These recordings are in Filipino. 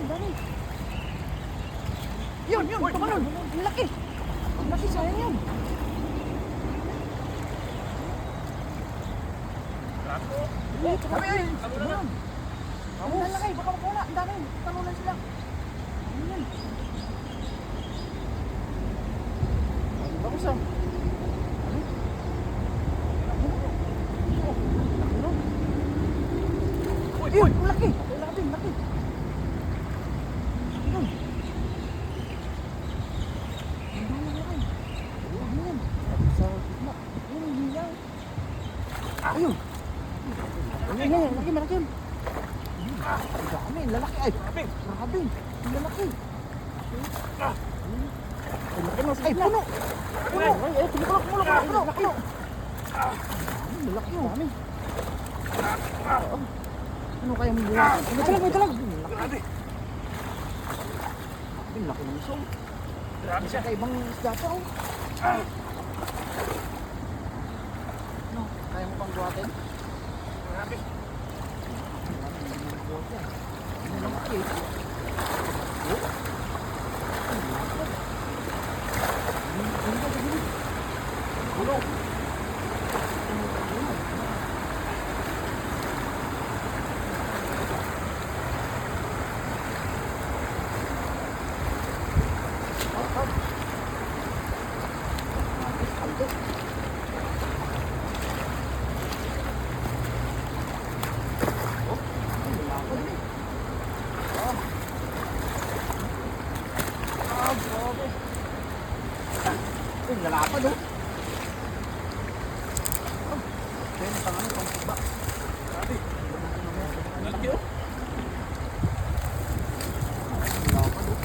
dami. Yun, tumalon. Ang laki. Ang laki, sayang yun. Kami ay, tumalon. Ang lalaki, baka makuna. Ang dami, talunan sila. Ayan. Bagus ah. Uy, laki. Laki. Ayun. Ayun. Sa gitna. Ayun, hiyaw. Ayun. Ayun, malaki. Dami, lalaki ay. Grabe. Lalaki. Ay, puno. Ay, puno. Lalaki, dami. Ano kaya mong buwan? May talag. Grabe. Ang laki ng isong. Grabe siya. Kaibang isda pa, oh. Ano, kaya mo pang buhatin? Grabe. Ang laki. Puno. Lalapad oh. Kaya tangan pang tiba. Grabe. Laki oh. Lalapad oh.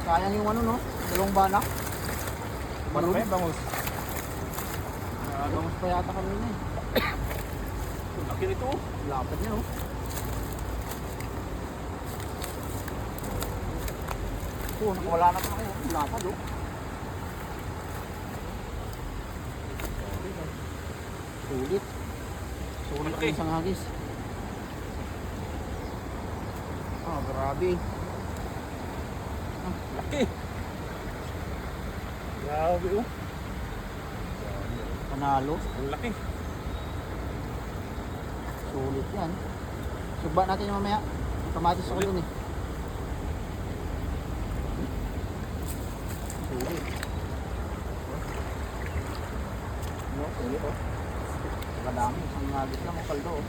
Sayang yung ano no, dalawang banak. Ano pa yung bangus? Bangus pa yata kami na eh. Laki nito oh. Lapad niya oh. Oh, nakawala na pa kayo. Lapad oh. Sulit ang isang hagis. Grabe. Laki. Grabe oh. Panalo. Ang laki. Sulit yan. Suba natin mamaya. Kamatis ako dun eh. Sulit. Sulit oh. Kadami, isang hagis lang ang kaldo oh.